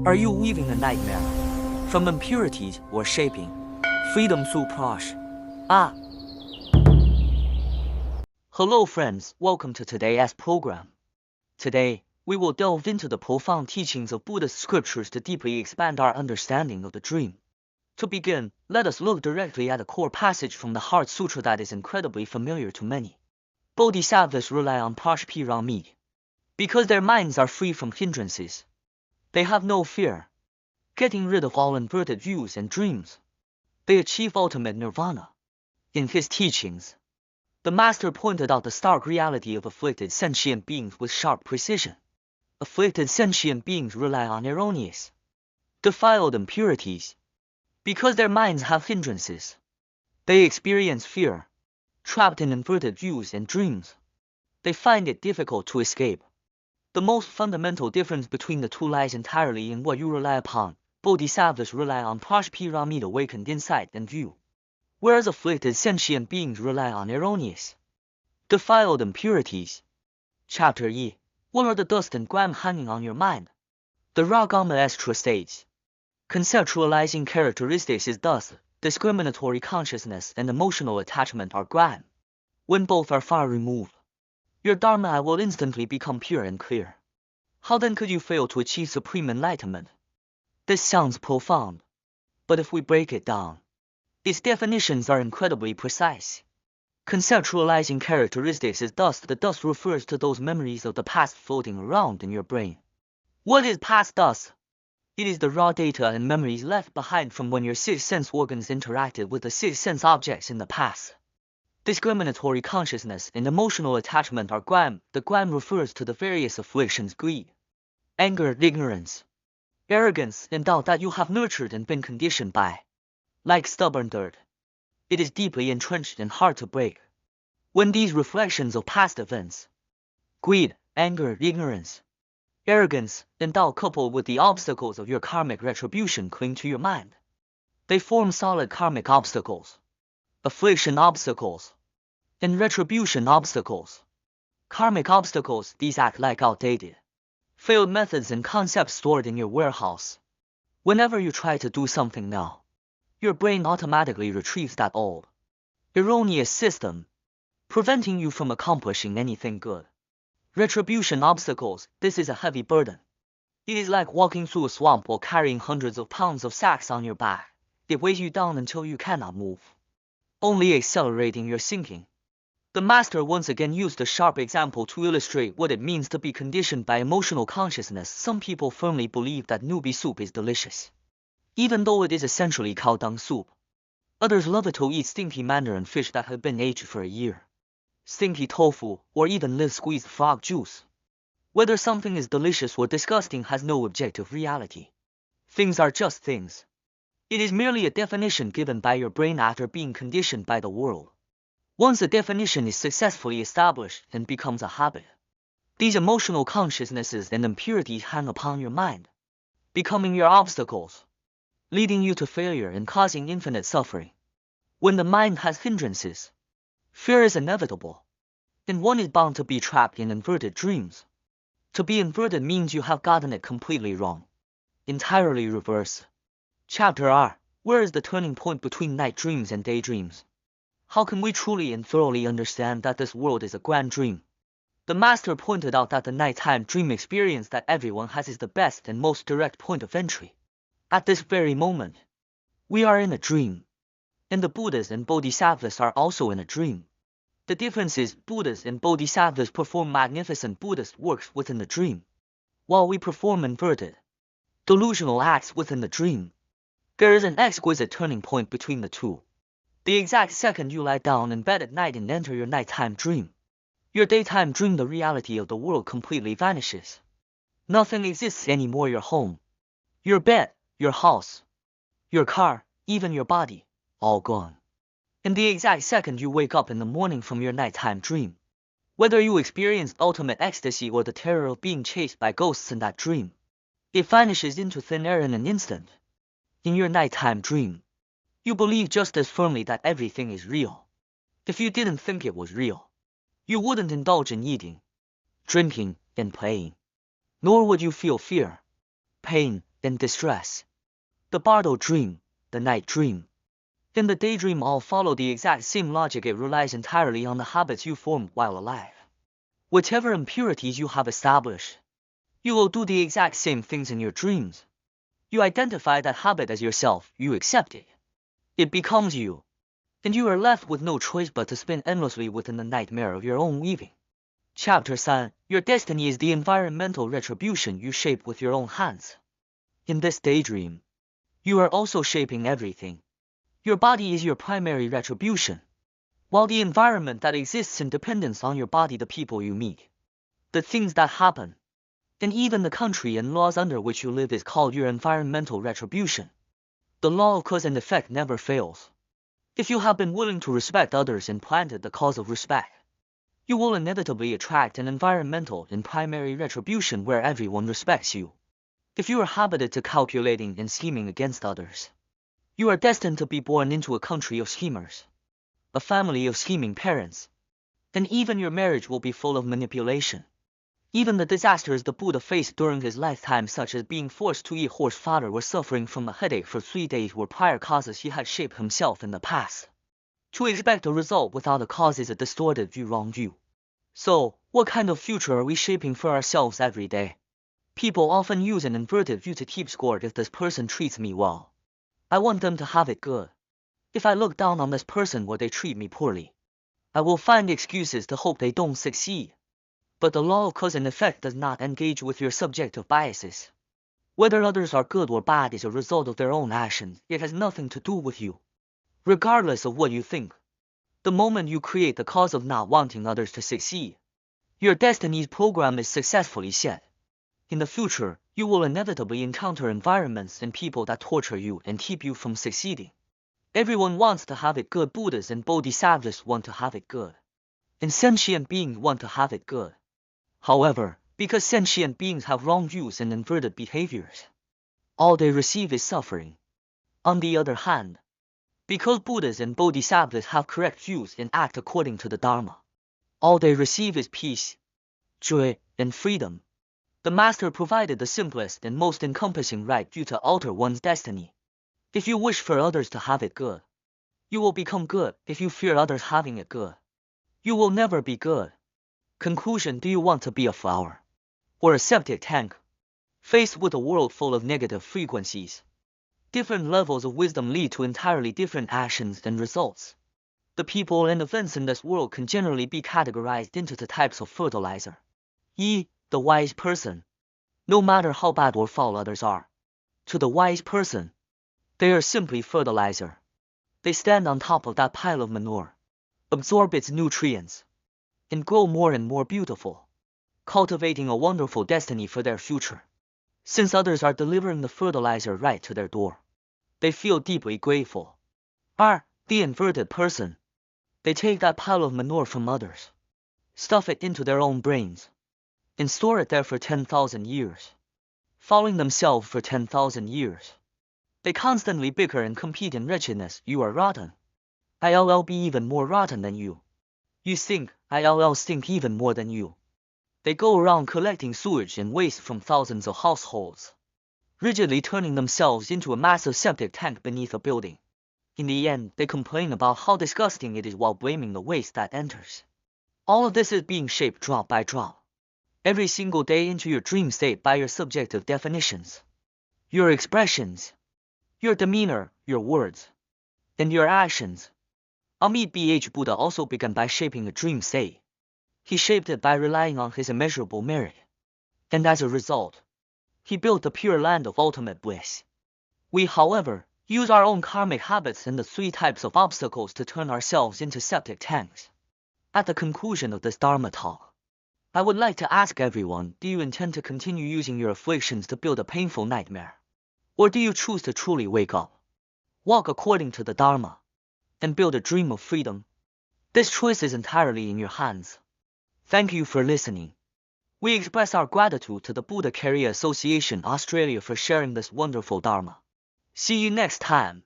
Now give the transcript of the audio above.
Are you weaving a nightmare? From impurities or shaping freedom through Prajñā? Hello friends, welcome to today's program. Today, we will delve into the profound teachings of Buddhist scriptures to deeply expand our understanding of the dream. To begin, let us look directly at a core passage from the Heart Sutra that is incredibly familiar to many. Bodhisattvas rely on Prajñā because their minds are free from hindrances. They have no fear, getting rid of all inverted views and dreams. They achieve ultimate nirvana. In his teachings, the Master pointed out the stark reality of afflicted sentient beings with sharp precision. Afflicted sentient beings rely on erroneous, defiled impurities. Because their minds have hindrances, they experience fear, trapped in inverted views and dreams. They find it difficult to escape. The most fundamental difference between the two lies entirely in what you rely upon. Bodhisattvas rely on Prajñā, awakened insight and view, whereas afflicted sentient beings rely on erroneous, defiled impurities. Chapter E. What are the dust and grime hanging on your mind? The Ragama Estra states, conceptualizing characteristics is dust, discriminatory consciousness and emotional attachment are grime. When both are far removed, your Dharma will instantly become pure and clear. How then could you fail to achieve supreme enlightenment? This sounds profound, but if we break it down, its definitions are incredibly precise. Conceptualizing characteristics is dust. The dust refers to those memories of the past floating around in your brain. What is past dust? It is the raw data and memories left behind from when your six sense organs interacted with the six sense objects in the past. Discriminatory consciousness and emotional attachment are grime. The grime refers to the various afflictions: greed, anger, ignorance, arrogance, and doubt that you have nurtured and been conditioned by. Like stubborn dirt, it is deeply entrenched and hard to break. When these reflections of past events, greed, anger, ignorance, arrogance, and doubt, coupled with the obstacles of your karmic retribution, cling to your mind, they form solid karmic obstacles, affliction obstacles, and retribution obstacles. Karmic obstacles, these act like outdated, failed methods and concepts stored in your warehouse. Whenever you try to do something now, your brain automatically retrieves that old, erroneous system, preventing you from accomplishing anything good. Retribution obstacles, this is a heavy burden. It is like walking through a swamp while carrying hundreds of pounds of sacks on your back. It weighs you down until you cannot move, only accelerating your sinking. The Master once again used a sharp example to illustrate what it means to be conditioned by emotional consciousness. Some people firmly believe that nubi soup is delicious, even though it is essentially cow dung soup. Others love it to eat stinky mandarin fish that have been aged for a year, stinky tofu, or even live squeezed frog juice. Whether something is delicious or disgusting has no objective reality. Things are just things. It is merely a definition given by your brain after being conditioned by the world. Once a definition is successfully established and becomes a habit, these emotional consciousnesses and impurities hang upon your mind, becoming your obstacles, leading you to failure and causing infinite suffering. When the mind has hindrances, fear is inevitable, and one is bound to be trapped in inverted dreams. To be inverted means you have gotten it completely wrong, entirely reverse. Chapter R. Where is the turning point between night dreams and daydreams? How can we truly and thoroughly understand that this world is a grand dream? The Master pointed out that the nighttime dream experience that everyone has is the best and most direct point of entry. At this very moment, we are in a dream, and the Buddhas and Bodhisattvas are also in a dream. The difference is Buddhas and Bodhisattvas perform magnificent Buddhist works within the dream, while we perform inverted, delusional acts within the dream. There is an exquisite turning point between the two. The exact second you lie down in bed at night and enter your nighttime dream, your daytime dream, the reality of the world completely vanishes. Nothing exists anymore: your home, your bed, your house, your car, even your body, all gone. In the exact second you wake up in the morning from your nighttime dream, whether you experienced ultimate ecstasy or the terror of being chased by ghosts in that dream, it vanishes into thin air in an instant. In your nighttime dream, you believe just as firmly that everything is real. If you didn't think it was real, you wouldn't indulge in eating, drinking, and playing. Nor would you feel fear, pain, then distress. The Bardo dream, the night dream. In the daydream all follow the exact same logic. It relies entirely on the habits you formed while alive. Whatever impurities you have established, you will do the exact same things in your dreams. You identify that habit as yourself, you accept it. It becomes you. And you are left with no choice but to spin endlessly within the nightmare of your own weaving. Chapter 3. Your destiny is the environmental retribution you shape with your own hands. In this daydream, you are also shaping everything. Your body is your primary retribution, while the environment that exists in dependence on your body, the people you meet, the things that happen, and even the country and laws under which you live is called your environmental retribution. The law of cause and effect never fails. If you have been willing to respect others and planted the cause of respect, you will inevitably attract an environmental and primary retribution where everyone respects you. If you are habited to calculating and scheming against others, you are destined to be born into a country of schemers, a family of scheming parents, and even your marriage will be full of manipulation. Even the disasters the Buddha faced during his lifetime, such as being forced to eat horse fodder or suffering from a headache for 3 days, were prior causes he had shaped himself in the past. To expect a result without a cause is a distorted view, wrong view. So, what kind of future are we shaping for ourselves every day? People often use an inverted view to keep score. If this person treats me well, I want them to have it good. If I look down on this person or they treat me poorly, I will find excuses to hope they don't succeed. But the law of cause and effect does not engage with your subjective biases. Whether others are good or bad is a result of their own actions. It has nothing to do with you. Regardless of what you think, the moment you create the cause of not wanting others to succeed, your destiny's program is successfully set. In the future, you will inevitably encounter environments and people that torture you and keep you from succeeding. Everyone wants to have it good. Buddhas and Bodhisattvas want to have it good, and sentient beings want to have it good. However, because sentient beings have wrong views and inverted behaviors, all they receive is suffering. On the other hand, because Buddhas and Bodhisattvas have correct views and act according to the Dharma, all they receive is peace, joy, and freedom. The Master provided the simplest and most encompassing right view to alter one's destiny. If you wish for others to have it good, you will become good. If you fear others having it good, you will never be good. Conclusion: do you want to be a flower or a septic tank? Faced with a world full of negative frequencies, different levels of wisdom lead to entirely different actions and results. The people and events in this world can generally be categorized into the types of fertilizer. The wise person. No matter how bad or foul others are, to the wise person, they are simply fertilizer. They stand on top of that pile of manure, absorb its nutrients, and grow more and more beautiful, cultivating a wonderful destiny for their future. Since others are delivering the fertilizer right to their door, they feel deeply grateful. The inverted person. They take that pile of manure from others, stuff it into their own brains, and store it there for 10,000 years, following themselves for 10,000 years. They constantly bicker and compete in wretchedness. You are rotten. I'll be even more rotten than you. You stink. I'll stink even more than you. They go around collecting sewage and waste from thousands of households, rigidly turning themselves into a massive septic tank beneath a building. In the end, they complain about how disgusting it is while blaming the waste that enters. All of this is being shaped drop by drop, every single day into your dream state by your subjective definitions, your expressions, your demeanor, your words, and your actions. Amit Buddha also began by shaping a dream state. He shaped it by relying on his immeasurable merit, and as a result, he built the pure land of ultimate bliss. We, however, use our own karmic habits and the 3 types of obstacles to turn ourselves into septic tanks. At the conclusion of this Dharma talk, I would like to ask everyone, do you intend to continue using your afflictions to build a painful nightmare? Or do you choose to truly wake up, walk according to the Dharma, and build a dream of freedom? This choice is entirely in your hands. Thank you for listening. We express our gratitude to the Buddha Career Association Australia for sharing this wonderful Dharma. See you next time.